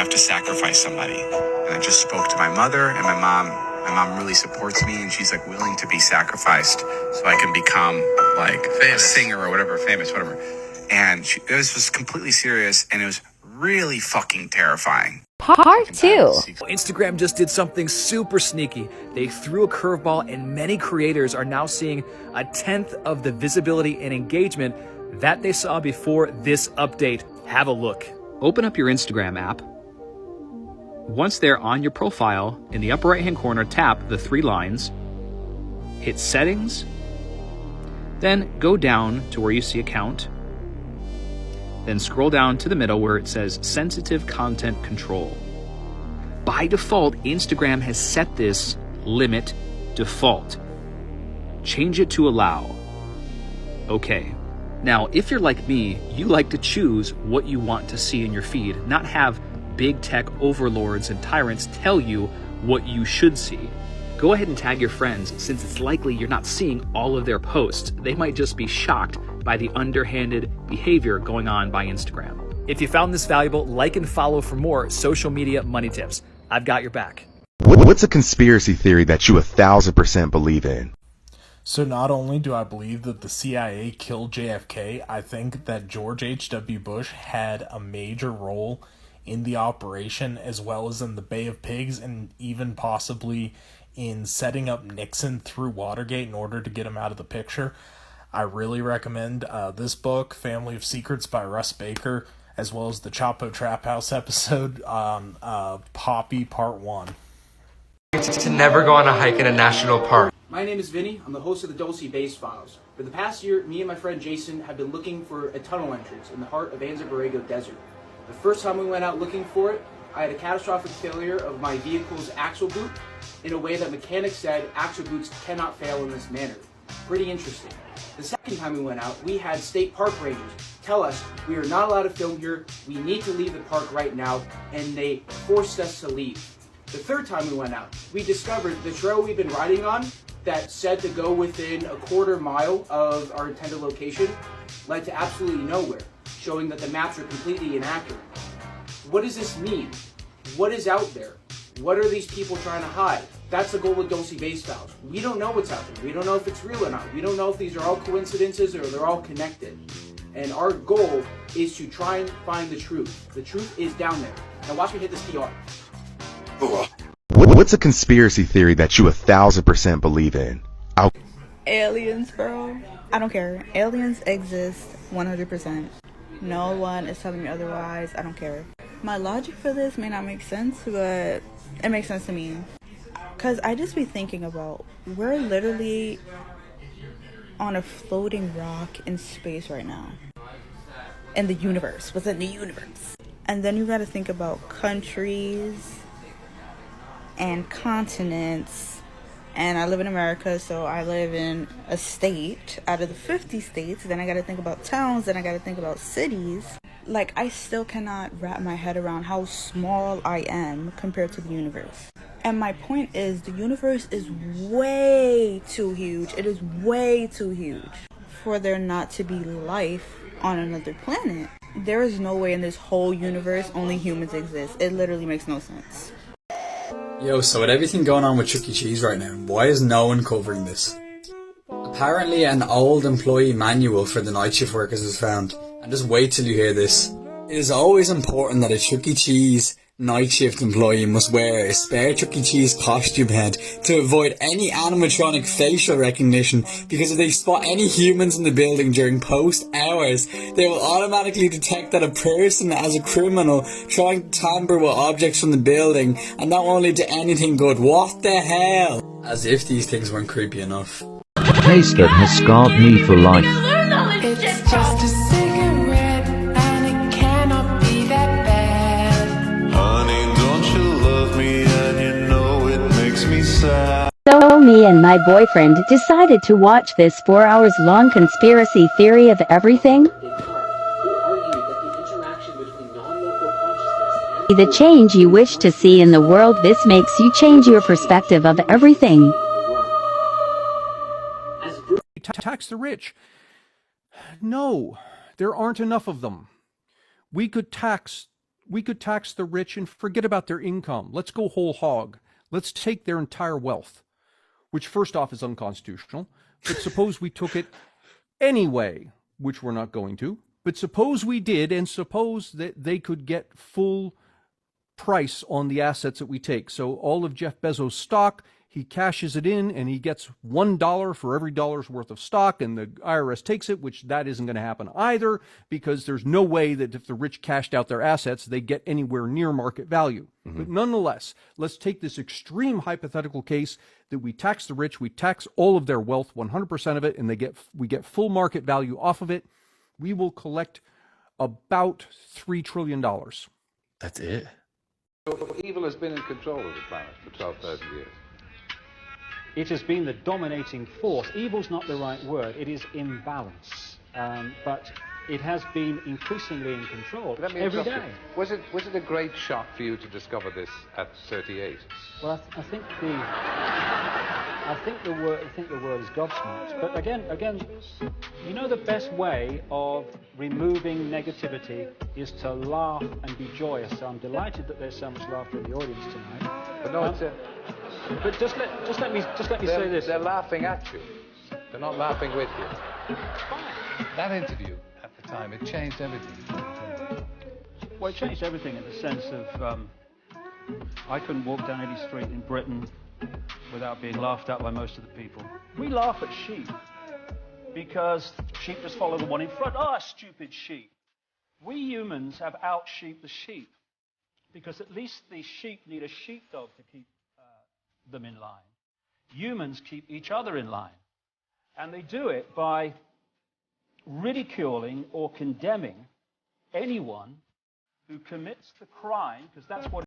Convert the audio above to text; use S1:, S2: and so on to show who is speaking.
S1: have to sacrifice somebody. And I just spoke to my mother and my mom. My mom really supports me, and she's like willing to be sacrificed so I can become like famous. A singer or whatever, famous, whatever. And this was completely serious, and it was really fucking terrifying.
S2: Part 2.
S3: Instagram just did something super sneaky. They threw a curveball, and many creators are now seeing 1/10 of the visibility and engagement that they saw before this update. Have a look. Open up your Instagram app. Once they're on your profile, in the upper right hand corner, tap the 3 lines, hit settings, then go down to where you see account, then scroll down to the middle where it says sensitive content control. By default, Instagram has set this limit default. Change it to allow. Okay. Now, if you're like me, you like to choose what you want to see in your feed, not have big tech overlords and tyrants tell you what you should see. Go ahead and tag your friends, since it's likely you're not seeing all of their posts. They might just be shocked by the underhanded behavior going on by Instagram. If you found this valuable, like and follow for more social media money tips. I've got your back.
S4: What's a conspiracy theory that you 1,000% believe in?
S5: So not only do I believe that the CIA killed JFK, I think that George H.W. Bush had a major role in the operation, as well as in the Bay of Pigs, and even possibly in setting up Nixon through Watergate in order to get him out of the picture. I really recommend this book, Family of Secrets by Russ Baker, as well as the Chapo Trap House episode on Poppy Part 1.
S6: To never go on a hike in a national park.
S7: My name is Vinny. I'm the host of the Dulce Base Files. For the past year, me and my friend Jason have been looking for a tunnel entrance in the heart of Anza Borrego Desert. The first time we went out looking for it, I had a catastrophic failure of my vehicle's axle boot in a way that mechanics said axle boots cannot fail in this manner. Pretty interesting. The second time we went out, we had state park rangers tell us we are not allowed to film here, we need to leave the park right now, and they forced us to leave. The third time we went out, we discovered the trail we've been riding on that said to go within a quarter mile of our intended location led to absolutely nowhere, showing that the maps are completely inaccurate. What does this mean? What is out there? What are these people trying to hide? That's the goal with Dulce Base Files. We don't know what's out there. We don't know if it's real or not. We don't know if these are all coincidences or they're all connected. And our goal is to try and find the truth. The truth is down there. Now watch me hit this PR.
S4: What's a conspiracy theory that you 1,000% believe in?
S8: Aliens, bro. I don't care. Aliens exist 100%. No one is telling me otherwise. I don't care. My logic for this may not make sense, but it makes sense to me. Because I just be thinking about, we're literally on a floating rock in space right now. In the universe, within the universe. And then you gotta think about countries and continents. And I live in America, so I live in a state out of the 50 states. Then I gotta think about towns, then I gotta think about cities. Like, I still cannot wrap my head around how small I am compared to the universe. And my point is, the universe is way too huge. It is way too huge for there not to be life on another planet. There is no way in this whole universe only humans exist. It literally makes no sense.
S9: Yo, so with everything going on with Chuck E. Cheese right now, why is no one covering this? Apparently an old employee manual for the night shift workers was found. And just wait till you hear this. It is always important that a Chuck E. Cheese night shift employee must wear a spare Chuck E. Cheese costume head to avoid any animatronic facial recognition, because if they spot any humans in the building during post hours, they will automatically detect that a person is a criminal trying to tamper with objects from the building, and that won't lead to anything good. What the hell? As if these things weren't creepy enough.
S10: Taste that has scarred me for life.
S11: It's just a cigarette and it cannot be that bad. Honey, don't you love me and you know it makes me sad.
S2: So me and my boyfriend decided to watch this 4 hours long conspiracy theory of everything. The change you wish to see in the world. This makes you change your perspective of everything.
S12: Tax the rich. No, there aren't enough of them. We could tax tax the rich and forget about their income. Let's go whole hog. Let's take their entire wealth, which first off is unconstitutional. But suppose we took it anyway, which we're not going to. But suppose we did, and suppose that they could get full price on the assets that we take. So all of Jeff Bezos' stock, he cashes it in and he gets $1 for every dollar's worth of stock, and the IRS takes it, which that isn't going to happen either, because there's no way that if the rich cashed out their assets, they get anywhere near market value. But nonetheless, let's take this extreme hypothetical case that we tax the rich, we tax all of their wealth, 100% of it, and we get full market value off of it. We will collect about $3 trillion.
S4: That's it.
S13: So evil has been in control of the planet for 12,000 years.
S14: It has been the dominating force. Evil's not the right word. It is imbalance. But it has been increasingly in control every day.
S13: Was it a great shock for you to discover this at 38?
S14: Well, I think the word is gobsmacked. But again, you know, the best way of removing negativity is to laugh and be joyous. So I'm delighted that there's so much laughter in the audience tonight.
S13: But no,
S14: but just let me say this.
S13: They're laughing at you. They're not laughing with you.
S14: Fine.
S13: That interview at the time, it changed everything.
S14: Well, it changed everything in the sense of I couldn't walk down any street in Britain without being laughed at by most of the people. We laugh at sheep because sheep just follow the one in front. Ah, stupid sheep. We humans have out-sheeped the sheep because at least the sheep need a sheepdog to keep them in line. Humans keep each other in line. And they do it by ridiculing or condemning anyone who commits the crime, because that's what